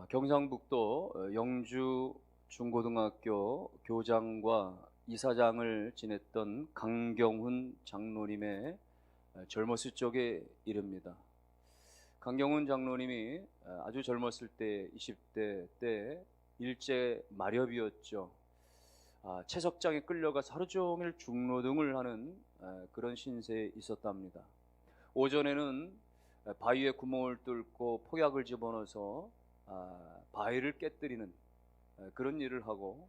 경상북도 영주 중고등학교 교장과 이사장을 지냈던 강경훈 장로님의 젊었을 적의 일입니다. 강경훈 장로님이 아주 젊었을 때 20대 때 일제 마렵이었죠. 채석장에 끌려가서 하루 종일 중노동을 하는 그런 신세에 있었답니다. 오전에는 바위에 구멍을 뚫고 폭약을 집어넣어서 바위를 깨뜨리는 그런 일을 하고,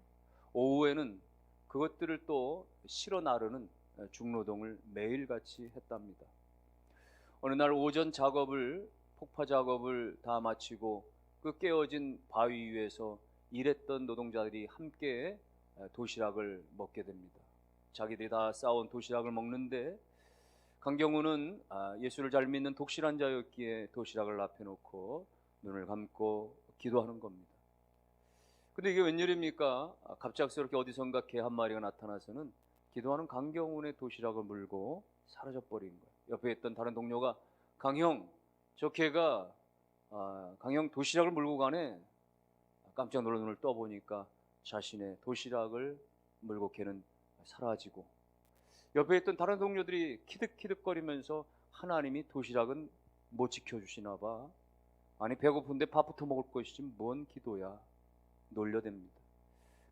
오후에는 그것들을 또 실어 나르는 중노동을 매일같이 했답니다. 어느 날 오전 작업을, 폭파 작업을 다 마치고 그 깨어진 바위 위에서 일했던 노동자들이 함께 도시락을 먹게 됩니다. 자기들이 다 싸온 도시락을 먹는데 강경훈은 예수를 잘 믿는 독실한 자였기에 도시락을 앞에 놓고 눈을 감고 기도하는 겁니다. 근데 이게 웬일입니까? 갑작스럽게 어디선가 개 한 마리가 나타나서는 기도하는 강경훈의 도시락을 물고 사라져버린 거예요. 옆에 있던 다른 동료가 강형, 저 개가 강형 도시락을 물고 가네. 깜짝 놀라 눈을 떠보니까 자신의 도시락을 물고 개는 사라지고, 옆에 있던 다른 동료들이 키득키득거리면서 하나님이 도시락은 못 지켜주시나 봐. 아니 배고픈데 밥부터 먹을 것이지 뭔 기도야. 놀려댑니다.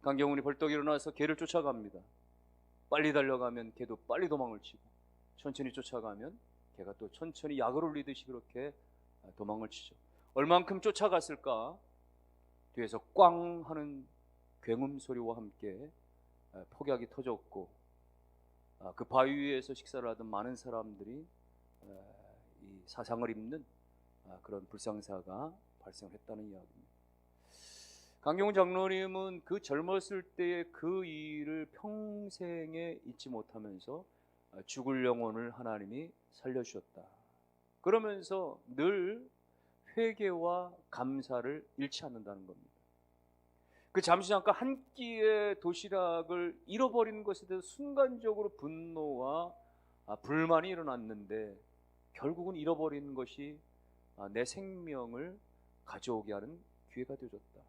강경훈이 벌떡 일어나서 개를 쫓아갑니다. 빨리 달려가면 개도 빨리 도망을 치고, 천천히 쫓아가면 개가 또 천천히 약을 올리듯이 그렇게 도망을 치죠. 얼만큼 쫓아갔을까? 뒤에서 꽝 하는 굉음 소리와 함께 폭약이 터졌고, 그 바위 위에서 식사를 하던 많은 사람들이 이 사상을 입는 그런 불상사가 발생했다는 이야기입니다. 강경훈 장로님은 그 젊었을 때의 그 일을 평생에 잊지 못하면서 죽을 영혼을 하나님이 살려주셨다. 그러면서 늘 회개와 감사를 잃지 않는다는 겁니다. 그 잠시 잠깐 한 끼의 도시락을 잃어버리는 것에 대해서 순간적으로 분노와 불만이 일어났는데, 결국은 잃어버리는 것이 내 생명을 가져오게 하는 기회가 되어졌다.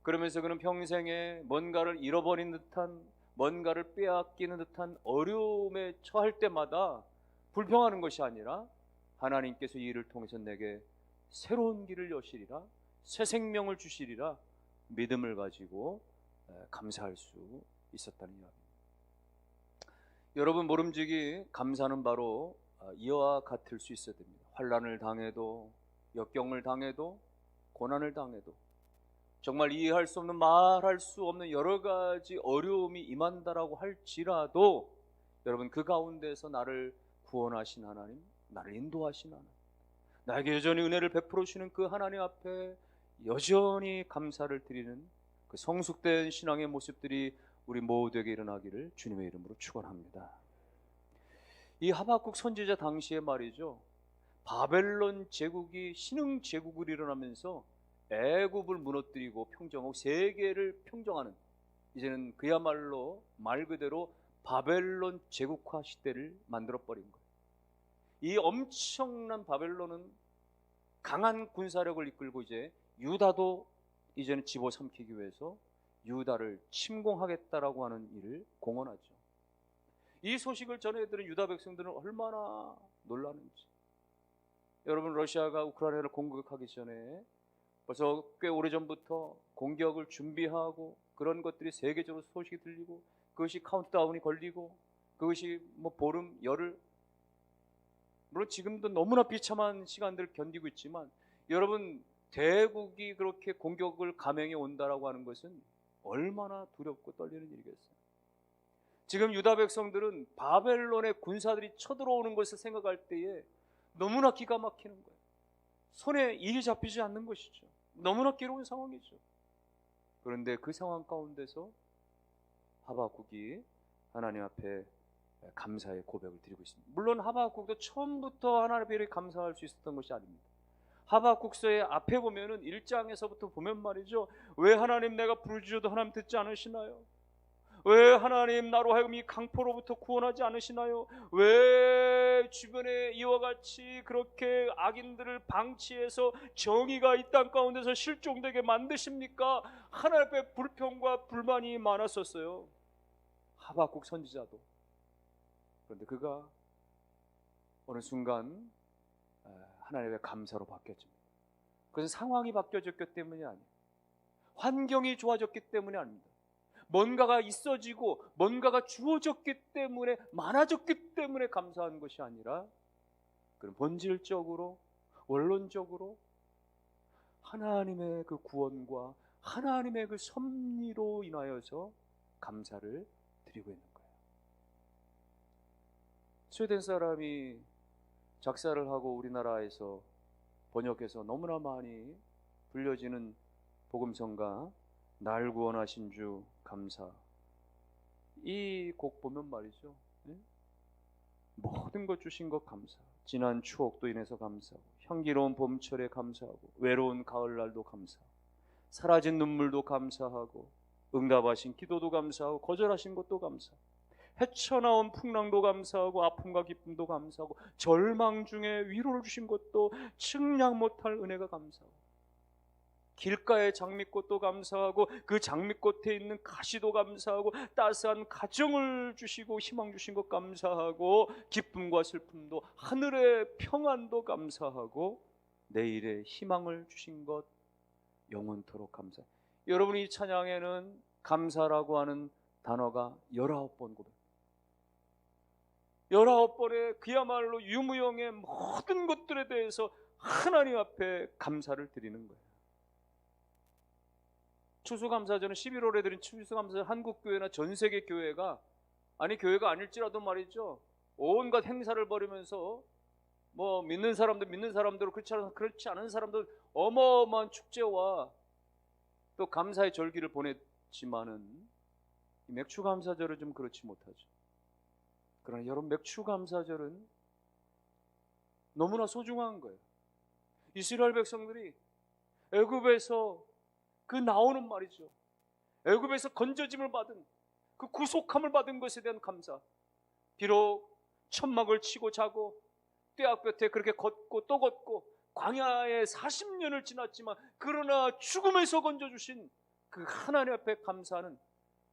그러면서 그는 평생에 뭔가를 잃어버린 듯한, 뭔가를 빼앗기는 듯한 어려움에 처할 때마다 불평하는 것이 아니라 하나님께서 이 일을 통해서 내게 새로운 길을 여시리라, 새 생명을 주시리라 믿음을 가지고 감사할 수 있었다는 이야기입니다. 여러분, 모름지기 감사는 바로 이와 같을 수 있어야 됩니다. 환난을 당해도, 역경을 당해도, 고난을 당해도, 정말 이해할 수 없는, 말할 수 없는 여러 가지 어려움이 임한다라고 할지라도, 여러분 그 가운데서 나를 구원하신 하나님, 나를 인도하신 하나님, 나에게 여전히 은혜를 베풀어 주시는 그 하나님 앞에 여전히 감사를 드리는 그 성숙된 신앙의 모습들이 우리 모두에게 일어나기를 주님의 이름으로 축원합니다. 이 하박국 선지자 당시에 말이죠, 바벨론 제국이 신흥 제국을 일어나면서 애굽을 무너뜨리고 평정하고 세계를 평정하는, 이제는 그야말로 말 그대로 바벨론 제국화 시대를 만들어버린 거예요. 이 엄청난 바벨론은 강한 군사력을 이끌고 이제 유다도 이제는 집어삼키기 위해서 유다를 침공하겠다라고 하는 일을 공언하죠. 이 소식을 전해들은 유다 백성들은 얼마나 놀라는지. 여러분, 러시아가 우크라이나를 공격하기 전에 벌써 꽤 오래전부터 공격을 준비하고 그런 것들이 세계적으로 소식이 들리고, 그것이 카운트다운이 걸리고, 그것이 뭐 보름, 열흘, 물론 지금도 너무나 비참한 시간들을 견디고 있지만, 여러분 대국이 그렇게 공격을 감행해 온다라고 하는 것은 얼마나 두렵고 떨리는 일이겠어요. 지금 유다 백성들은 바벨론의 군사들이 쳐들어오는 것을 생각할 때에 너무나 기가 막히는 거예요. 손에 일이 잡히지 않는 것이죠. 너무나 괴로운 상황이죠. 그런데 그 상황 가운데서 하박국이 하나님 앞에 감사의 고백을 드리고 있습니다. 물론 하박국도 처음부터 하나님 앞에 감사할 수 있었던 것이 아닙니다. 하박국서의 앞에 보면은 1장에서부터 보면 말이죠, 왜 하나님 내가 부르짖어도 하나님 듣지 않으시나요? 왜 하나님 나로 하여금 이 강포로부터 구원하지 않으시나요? 왜 주변에 이와 같이 그렇게 악인들을 방치해서 정의가 이 땅 가운데서 실종되게 만드십니까? 하나님 앞에 불평과 불만이 많았었어요. 하박국 선지자도. 그런데 그가 어느 순간 하나님의 감사로 바뀌어집니다. 그것은 상황이 바뀌어졌기 때문이 아니에요. 환경이 좋아졌기 때문이 아닙니다. 뭔가가 있어지고 뭔가가 주어졌기 때문에, 많아졌기 때문에 감사한 것이 아니라 그런 본질적으로, 원론적으로 하나님의 그 구원과 하나님의 그 섭리로 인하여서 감사를 드리고 있는 거예요. 스웨덴 사람이 작사를 하고 우리나라에서 번역해서 너무나 많이 불려지는 복음성가 날 구원하신 주 감사, 이 곡 보면 말이죠, 모든 것 주신 것 감사, 지난 추억도 인해서 감사하고, 향기로운 봄철에 감사하고, 외로운 가을날도 감사하고, 사라진 눈물도 감사하고, 응답하신 기도도 감사하고, 거절하신 것도 감사하고, 헤쳐나온 풍랑도 감사하고, 아픔과 기쁨도 감사하고, 절망 중에 위로를 주신 것도 측량 못할 은혜가 감사하고, 길가의 장미꽃도 감사하고, 그 장미꽃에 있는 가시도 감사하고, 따스한 가정을 주시고 희망 주신 것 감사하고, 기쁨과 슬픔도, 하늘의 평안도 감사하고, 내일의 희망을 주신 것 영원토록 감사. 여러분이 이 찬양에는 감사라고 하는 단어가 19번 고백, 19번의 그야말로 유무형의 모든 것들에 대해서 하나님 앞에 감사를 드리는 거예요. 추수감사절은 11월에 드린 추수감사절, 한국교회나 전세계 교회가, 아니 교회가 아닐지라도 말이죠, 온갖 행사를 벌이면서 뭐 믿는 사람대로, 그렇지 않은 사람들 어마어마한 축제와 또 감사의 절기를 보냈지만은 맥추감사절은 좀 그렇지 못하죠. 그러나 여러분, 맥추감사절은 너무나 소중한 거예요. 이스라엘 백성들이 애굽에서 그 나오는 말이죠, 애굽에서 건져짐을 받은, 그 구속함을 받은 것에 대한 감사. 비록 천막을 치고 자고 떼약볕에 그렇게 걷고 또 걷고 광야에 40년을 지났지만, 그러나 죽음에서 건져주신 그 하나님 앞에 감사하는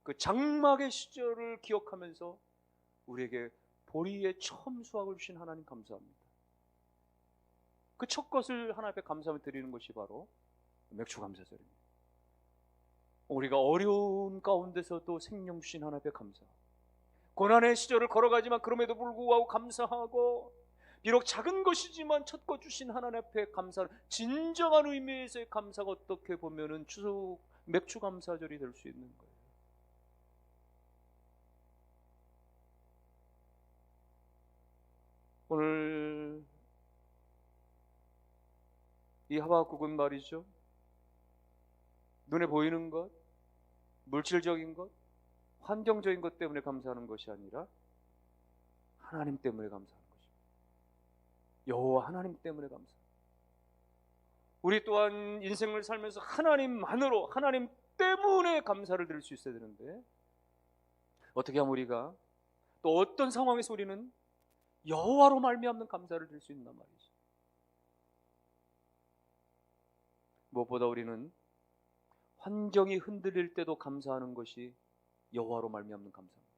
그 장막의 시절을 기억하면서 우리에게 보리의 처음 수확을 주신 하나님 감사합니다. 그 첫 것을 하나님 앞에 감사하며 드리는 것이 바로 맥추감사절입니다. 우리가 어려운 가운데서도 생명 주신 하나님 앞에 감사하고, 고난의 시절을 걸어가지만 그럼에도 불구하고 감사하고, 비록 작은 것이지만 첫 것 주신 하나님 앞에 감사하는 진정한 의미에서의 감사가 어떻게 보면은 맥추감사절이 될 수 있는 거예요. 오늘 이 하박국은 말이죠, 눈에 보이는 것, 물질적인 것, 환경적인 것 때문에 감사하는 것이 아니라 하나님 때문에 감사하는 것입니다. 여호와 하나님 때문에 감사합니다. 우리 또한 인생을 살면서 하나님만으로, 하나님 때문에 감사를 드릴 수 있어야 되는데, 어떻게 하면 우리가 또 어떤 상황에서 우리는 여호와로 말미암는 감사를 드릴 수 있단 말이죠. 무엇보다 우리는 환경이 흔들릴 때도 감사하는 것이 여호와로 말미암는 감사입니다.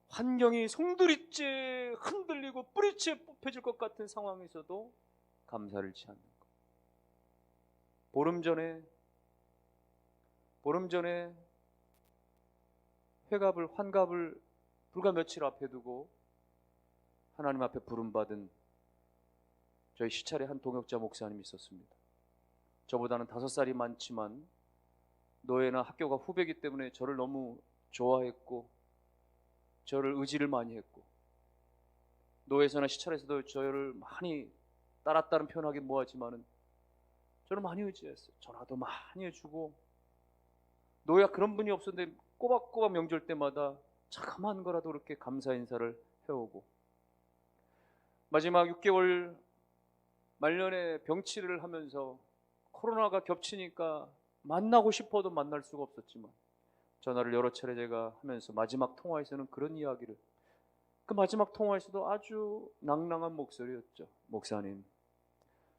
환경이 송두리째 흔들리고 뿌리째 뽑혀질 것 같은 상황에서도 감사를 취하는 것. 보름 전에 환갑을 불과 며칠 앞에 두고 하나님 앞에 부름받은 저희 시찰의 한 동역자 목사님이 있었습니다. 저보다는 5살이 많지만 노예나 학교가 후배이기 때문에 저를 너무 좋아했고 저를 의지를 많이 했고, 노예에서나 시찰에서도 저를 많이 따랐다는 표현하기 뭐하지만은 저를 많이 의지했어요. 전화도 많이 해주고, 노예가 그런 분이 없었는데 꼬박꼬박 명절 때마다 자그마한 거라도 그렇게 감사 인사를 해오고, 마지막 6개월 말년에 병치를 하면서 코로나가 겹치니까 만나고 싶어도 만날 수가 없었지만 전화를 여러 차례 제가 하면서 마지막 통화에서는 그런 이야기를, 그 마지막 통화에서도 아주 낭낭한 목소리였죠. 목사님,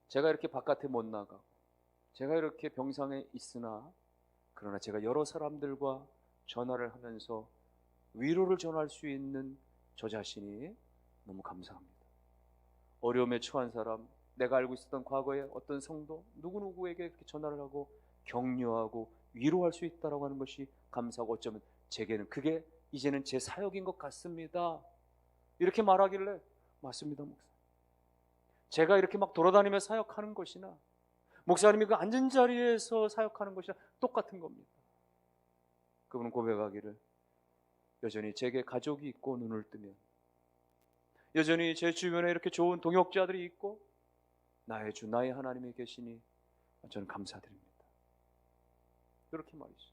제가 이렇게 바깥에 못 나가고 제가 이렇게 병상에 있으나 그러나 제가 여러 사람들과 전화를 하면서 위로를 전할 수 있는 저 자신이 너무 감사합니다. 어려움에 처한 사람, 내가 알고 있었던 과거의 어떤 성도 누구누구에게 이렇게 전화를 하고 격려하고 위로할 수 있다라고 하는 것이 감사하고, 어쩌면 제게는 그게 이제는 제 사역인 것 같습니다. 이렇게 말하길래, 맞습니다 목사, 제가 이렇게 막 돌아다니며 사역하는 것이나 목사님이 그 앉은 자리에서 사역하는 것이나 똑같은 겁니다. 그분은 고백하기를, 여전히 제게 가족이 있고 눈을 뜨면, 여전히 제 주변에 이렇게 좋은 동역자들이 있고 나의 주 나의 하나님이 계시니 저는 감사드립니다. 이렇게 말이죠.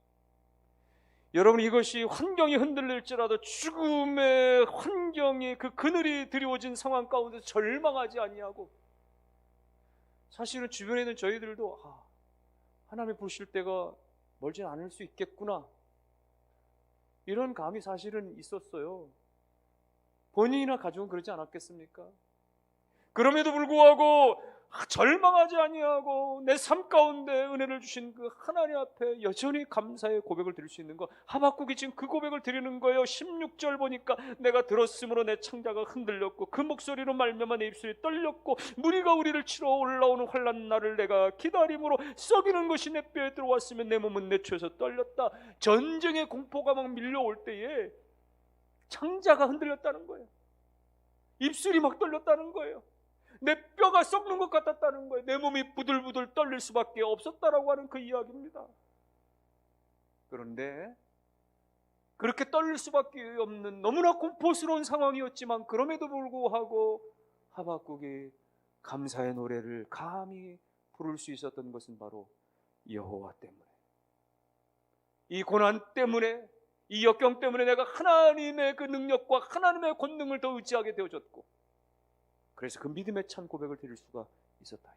여러분, 이것이 환경이 흔들릴지라도 죽음의 환경이 그 그늘이 드리워진 상황 가운데 절망하지 아니하고, 사실은 주변에 있는 저희들도 하나님이 부르실 때가 멀지 않을 수 있겠구나, 이런 감이 사실은 있었어요. 본인이나 가족은 그러지 않았겠습니까? 그럼에도 불구하고 절망하지 아니하고 내 삶 가운데 은혜를 주신 그 하나님 앞에 여전히 감사의 고백을 드릴 수 있는 거, 하박국이 지금 그 고백을 드리는 거예요. 16절 보니까 내가 들었으므로 내 창자가 흔들렸고 그 목소리로 말미암아 내 입술이 떨렸고 무리가 우리를 치러 올라오는 환난 날을 내가 기다림으로 썩이는 것이 내 뼈에 들어왔으면 내 몸은 내 처에서 떨렸다. 전쟁의 공포가 막 밀려올 때에 창자가 흔들렸다는 거예요. 입술이 막 떨렸다는 거예요. 내 뼈가 썩는 것 같았다는 거예요. 내 몸이 부들부들 떨릴 수밖에 없었다라고 하는 그 이야기입니다. 그런데 그렇게 떨릴 수밖에 없는 너무나 공포스러운 상황이었지만, 그럼에도 불구하고 하박국이 감사의 노래를 감히 부를 수 있었던 것은 바로 여호와 때문에, 이 고난 때문에, 이 역경 때문에 내가 하나님의 그 능력과 하나님의 권능을 더 의지하게 되어졌고, 그래서 그 믿음의 찬 고백을 드릴 수가 있었다.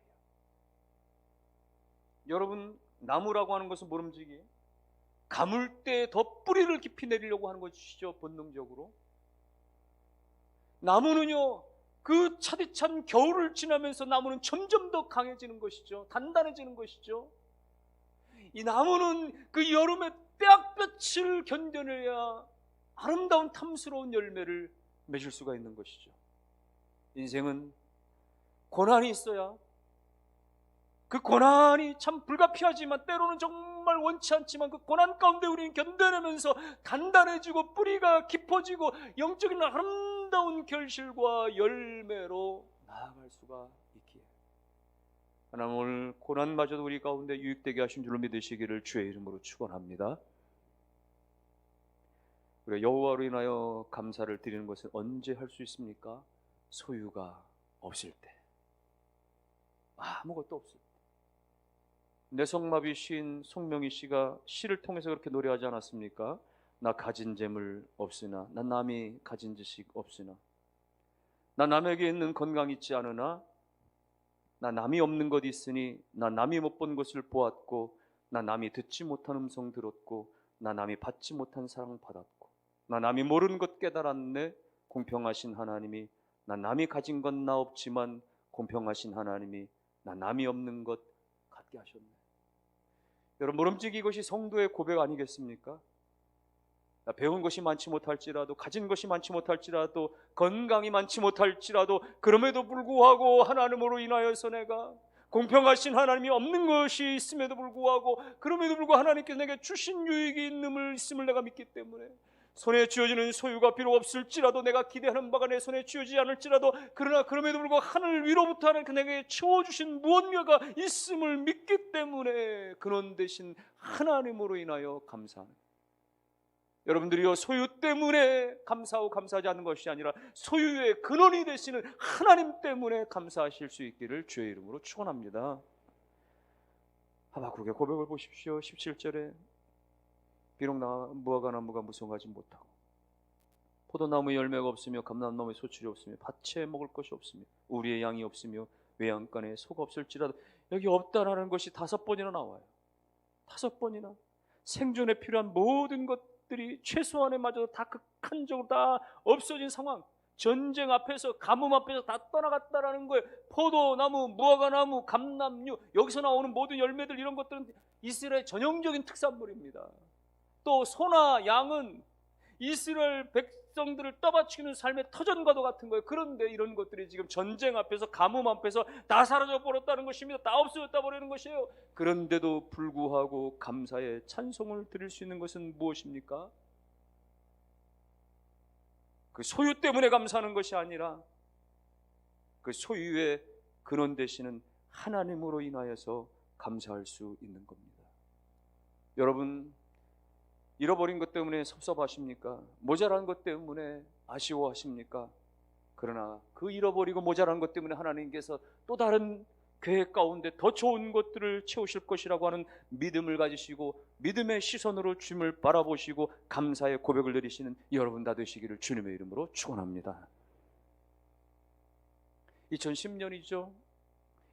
여러분, 나무라고 하는 것은 모름지기 가물 때 더 뿌리를 깊이 내리려고 하는 것이죠. 본능적으로. 나무는요, 그 차디찬 겨울을 지나면서 나무는 점점 더 강해지는 것이죠. 단단해지는 것이죠. 이 나무는 그 여름의 떼약볕을 견뎌내야 아름다운 탐스러운 열매를 맺을 수가 있는 것이죠. 인생은 고난이 있어야, 그 고난이 참 불가피하지만 때로는 정말 원치 않지만 그 고난 가운데 우리는 견뎌내면서 단단해지고 뿌리가 깊어지고 영적인 아름다운 결실과 열매로 나아갈 수가 있기에, 하나님 오늘 고난마저도 우리 가운데 유익되게 하신 줄로 믿으시기를 주의 이름으로 축원합니다. 우리가 여호와로 인하여 감사를 드리는 것은 언제 할 수 있습니까? 소유가 없을 때, 아무것도 없을 때. 내성마비 시인 송명희 씨가 시를 통해서 그렇게 노래하지 않았습니까? 나 가진 재물 없으나, 나 남이 가진 지식 없으나, 나 남에게 있는 건강 있지 않으나, 나 남이 없는 것 있으니, 나 남이 못 본 것을 보았고, 나 남이 듣지 못한 음성 들었고, 나 남이 받지 못한 사랑 받았고, 나 남이 모르는 것 깨달았네. 공평하신 하나님이, 나 남이 가진 건 나 없지만 공평하신 하나님이 나 남이 없는 것 갖게 하셨네. 여러분, 모름지기 이것이 성도의 고백 아니겠습니까? 나 배운 것이 많지 못할지라도, 가진 것이 많지 못할지라도, 건강이 많지 못할지라도, 그럼에도 불구하고 하나님으로 인하여서 내가, 공평하신 하나님이 없는 것이 있음에도 불구하고, 그럼에도 불구하고 하나님께서 내게 주신 유익이 있음을 내가 믿기 때문에, 손에 쥐어지는 소유가 비록 없을지라도, 내가 기대하는 바가 내 손에 쥐어지지 않을지라도, 그러나 그럼에도 불구하고 하늘 위로부터 하나님께서 내게 채워주신 무언가가 있음을 믿기 때문에 근원 되신 하나님으로 인하여 감사하는, 여러분들이요, 소유 때문에 감사하고 감사하지 않는 것이 아니라 소유의 근원이 되시는 하나님 때문에 감사하실 수 있기를 주의 이름으로 축원합니다. 하박국의 고백을 보십시오. 17절에 비록 무화과 나무가 무성하지 못하고 포도나무 열매가 없으며 감람나무에 소출이 없으며 밭에 먹을 것이 없으며 우리의 양이 없으며 외양간에 소가 없을지라도, 여기 없다라는 것이 5번이나 나와요. 5번이나. 생존에 필요한 모든 것들이 최소한에 마저도 다 극한적으로 다 없어진 상황, 전쟁 앞에서, 가뭄 앞에서 다 떠나갔다라는 거예요. 포도나무, 무화과나무, 감람류, 여기서 나오는 모든 열매들, 이런 것들은 이스라엘 전형적인 특산물입니다. 또 소나 양은 이스라엘 백성들을 떠받치는 삶의 터전과도 같은 거예요. 그런데 이런 것들이 지금 전쟁 앞에서, 가뭄 앞에서 다 사라져 버렸다는 것입니다. 다 없어졌다 버리는 것이에요. 그런데도 불구하고 감사의 찬송을 드릴 수 있는 것은 무엇입니까? 그 소유 때문에 감사하는 것이 아니라 그 소유의 근원 되시는 하나님으로 인하여서 감사할 수 있는 겁니다. 여러분, 잃어버린 것 때문에 섭섭하십니까? 모자란 것 때문에 아쉬워하십니까? 그러나 그 잃어버리고 모자란 것 때문에 하나님께서 또 다른 계획 가운데 더 좋은 것들을 채우실 것이라고 하는 믿음을 가지시고 믿음의 시선으로 주님을 바라보시고 감사의 고백을 드리시는 여러분 다 되시기를 주님의 이름으로 축원합니다. 2010년이죠.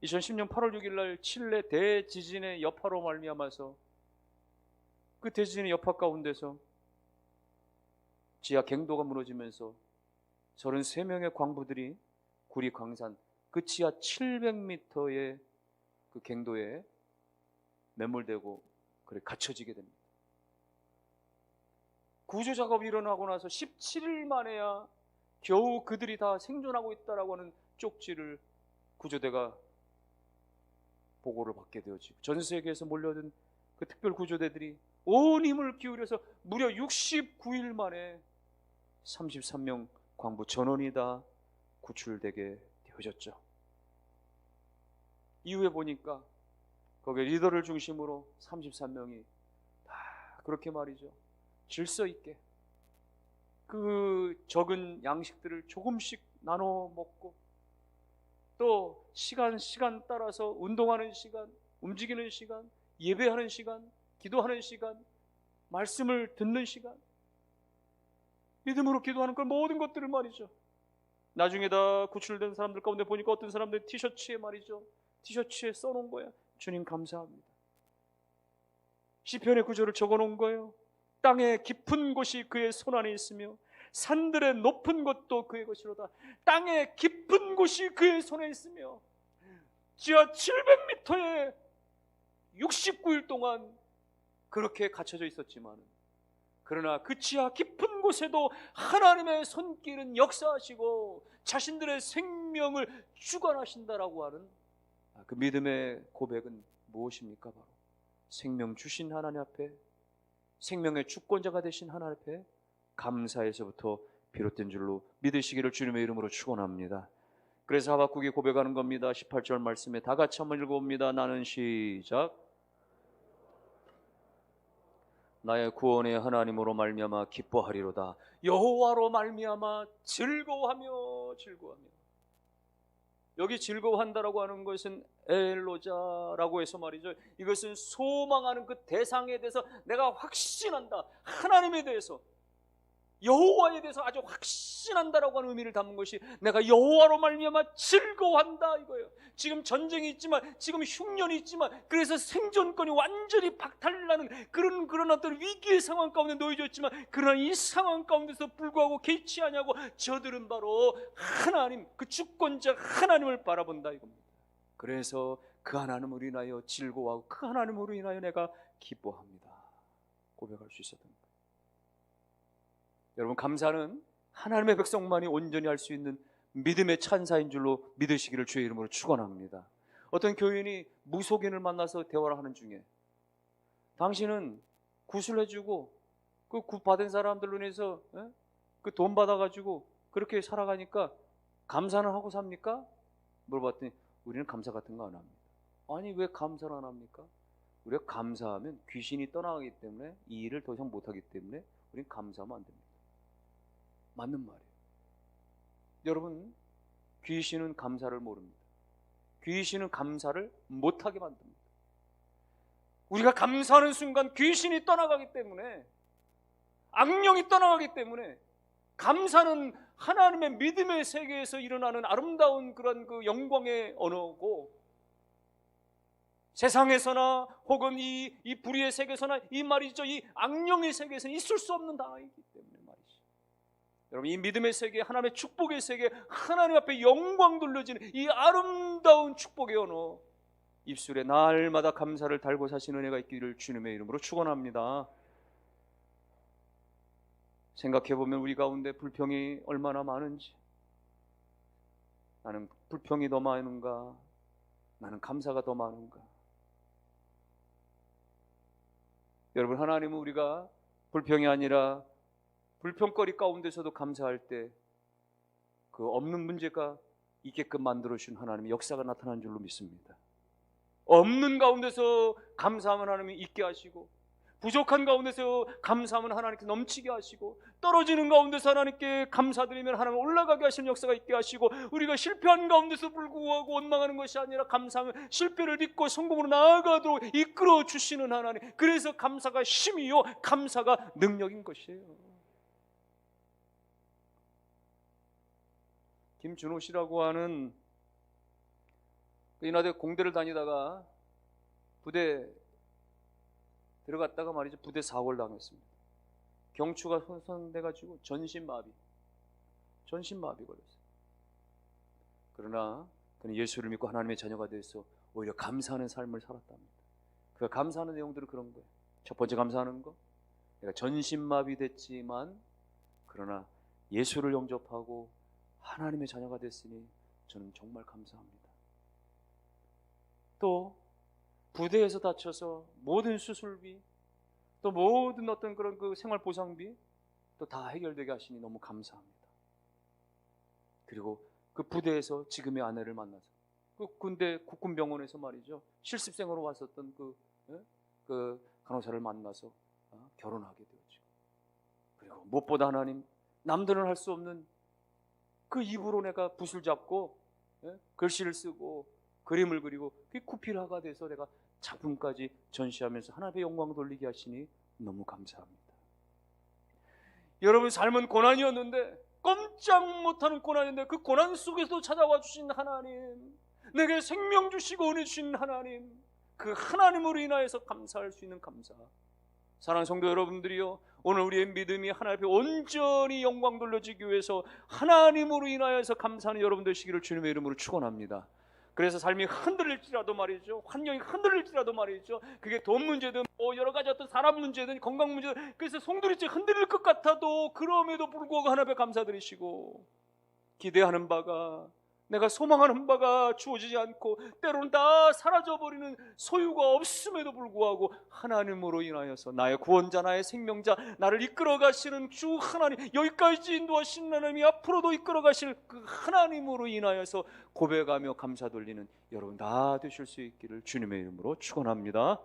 2010년 8월 6일 날 칠레 대지진의 여파로 말미암아서 그 대지진의 여파 가운데서 지하 갱도가 무너지면서 33명의 광부들이 구리 광산 그 지하 700m의 그 갱도에 매몰되고 그래 갇혀지게 됩니다. 구조 작업이 일어나고 나서 17일 만에야 겨우 그들이 다 생존하고 있다라고 하는 쪽지를 구조대가 보고를 받게 되어지고 전 세계에서 몰려든 그 특별 구조대들이 온 힘을 기울여서 무려 69일 만에 33명 광부 전원이 다 구출되게 되어졌죠. 이후에 보니까 거기에 리더를 중심으로 33명이 다 그렇게 말이죠, 질서 있게 그 적은 양식들을 조금씩 나눠 먹고 또 시간 따라서 운동하는 시간, 움직이는 시간, 예배하는 시간, 기도하는 시간, 말씀을 듣는 시간, 믿음으로 기도하는 그 모든 것들을 말이죠. 나중에 다 구출된 사람들 가운데 보니까 어떤 사람들 티셔츠에 말이죠, 티셔츠에 써놓은 거야. 주님 감사합니다. 시편의 구절을 적어놓은 거예요. 땅의 깊은 곳이 그의 손안에 있으며 산들의 높은 곳도 그의 것이로다. 땅의 깊은 곳이 그의 손에 있으며 지하 700m에 69일 동안 그렇게 갇혀져 있었지만 그러나 그 지하 깊은 곳에도 하나님의 손길은 역사하시고 자신들의 생명을 주관하신다라고 하는 그 믿음의 고백은 무엇입니까? 바로 생명 주신 하나님 앞에, 생명의 주권자가 되신 하나님 앞에 감사에서부터 비롯된 줄로 믿으시기를 주님의 이름으로 축원합니다. 그래서 하박국이 고백하는 겁니다. 18절 말씀에 다 같이 한번 읽어봅니다. 나는 시작. 나의 구원의 하나님으로 말미암아 기뻐하리로다. 여호와로 말미암아 즐거워하며. 여기 즐거워한다라고 하는 것은 엘로자라고 해서 말이죠, 이것은 소망하는 그 대상에 대해서 내가 확신한다, 하나님에 대해서, 여호와에 대해서 아주 확신한다라고 하는 의미를 담은 것이 내가 여호와로 말미암아 즐거워한다 이거예요. 지금 전쟁이 있지만, 지금 흉년이 있지만, 그래서 생존권이 완전히 박탈나는 그런 어떤 위기의 상황 가운데 놓여져 있지만, 그러나 이 상황 가운데서 불구하고 개의치 아니하고 저들은 바로 하나님, 그 주권자 하나님을 바라본다 이겁니다. 그래서 그 하나님으로 인하여 즐거워하고 그 하나님으로 인하여 내가 기뻐합니다 고백할 수 있었던 거예요. 여러분, 감사는 하나님의 백성만이 온전히 할 수 있는 믿음의 찬사인 줄로 믿으시기를 주의 이름으로 축원합니다. 어떤 교인이 무속인을 만나서 대화를 하는 중에 당신은 구슬해주고 그 굿 받은 사람들로 인해서 그 돈 받아가지고 그렇게 살아가니까 감사는 하고 삽니까? 물어봤더니 우리는 감사 같은 거 안 합니다. 아니, 왜 감사를 안 합니까? 우리가 감사하면 귀신이 떠나가기 때문에 이 일을 더 이상 못하기 때문에 우리는 감사하면 안 됩니다. 맞는 말이에요. 여러분, 귀신은 감사를 모릅니다. 귀신은 감사를 못하게 만듭니다. 우리가 감사하는 순간 귀신이 떠나가기 때문에, 악령이 떠나가기 때문에, 감사는 하나님의 믿음의 세계에서 일어나는 아름다운 그런 그 영광의 언어고, 세상에서나 혹은 이 불의의 세계에서나 이 말이죠, 이 악령의 세계에서는 있을 수 없는 단어이기 때문에 말이죠. 여러분, 이 믿음의 세계, 하나님의 축복의 세계, 하나님 앞에 영광 돌려지는 이 아름다운 축복의 언어, 입술에 날마다 감사를 달고 사시는 은혜가 있기를 주님의 이름으로 축원합니다. 생각해보면 우리 가운데 불평이 얼마나 많은지, 나는 불평이 더 많은가, 나는 감사가 더 많은가. 여러분, 하나님은 우리가 불평이 아니라 불평거리 가운데서도 감사할 때 그 없는 문제가 있게끔 만들어주신 하나님의 역사가 나타난 줄로 믿습니다. 없는 가운데서 감사하면 하나님이 있게 하시고, 부족한 가운데서 감사하면 하나님께 넘치게 하시고, 떨어지는 가운데서 하나님께 감사드리면 하나님 올라가게 하시는 역사가 있게 하시고, 우리가 실패한 가운데서 불구하고 원망하는 것이 아니라 감사하면 실패를 딛고 성공으로 나아가도록 이끌어 주시는 하나님, 그래서 감사가 힘이요 감사가 능력인 것이에요. 김준호 씨라고 하는 인하대 공대를 다니다가 부대 들어갔다가 말이죠, 부대 사고를 당했습니다. 경추가 손상돼가지고 전신마비 걸렸어요. 그러나 그는 예수를 믿고 하나님의 자녀가 돼서 오히려 감사하는 삶을 살았답니다. 그 감사하는 내용들은 그런 거예요. 첫 번째 감사하는 거, 내가 전신마비 됐지만 그러나 예수를 영접하고 하나님의 자녀가 됐으니 저는 정말 감사합니다. 또 부대에서 다쳐서 모든 수술비, 또 모든 어떤 그런 그 생활 보상비 또 다 해결되게 하시니 너무 감사합니다. 그리고 그 부대에서 지금의 아내를 만나서 그 군대 국군병원에서 말이죠, 실습생으로 왔었던 그 간호사를 만나서 결혼하게 되었죠. 그리고 무엇보다 하나님, 남들은 할 수 없는 그 입으로 내가 붓을 잡고 글씨를 쓰고 그림을 그리고 그 구필화가 돼서 내가 작품까지 전시하면서 하나님의 영광 돌리게 하시니 너무 감사합니다. 여러분, 삶은 고난이었는데, 꼼짝 못하는 고난인데 그 고난 속에서 찾아와 주신 하나님, 내게 생명 주시고 은혜 주신 하나님, 그 하나님으로 인하여서 감사할 수 있는 감사. 사랑하는 성도 여러분들이요, 오늘 우리의 믿음이 하나님 앞에 온전히 영광 돌려지기 위해서 하나님으로 인하여서 감사하는 여러분 되시기를 주님의 이름으로 축원합니다. 그래서 삶이 흔들릴지라도 말이죠, 환경이 흔들릴지라도 말이죠, 그게 돈 문제든 여러 가지 어떤 사람 문제든 건강 문제든, 그래서 송두리째 흔들릴 것 같아도 그럼에도 불구하고 하나님께 감사드리시고, 기대하는 바가, 내가 소망하는 바가 주어지지 않고 때로는 다 사라져버리는 소유가 없음에도 불구하고 하나님으로 인하여서 나의 구원자, 나의 생명자, 나를 이끌어 가시는 주 하나님, 여기까지 인도하신 하나님이 앞으로도 이끌어 가실 그 하나님으로 인하여서 고백하며 감사 돌리는 여러분 다 되실 수 있기를 주님의 이름으로 축원합니다.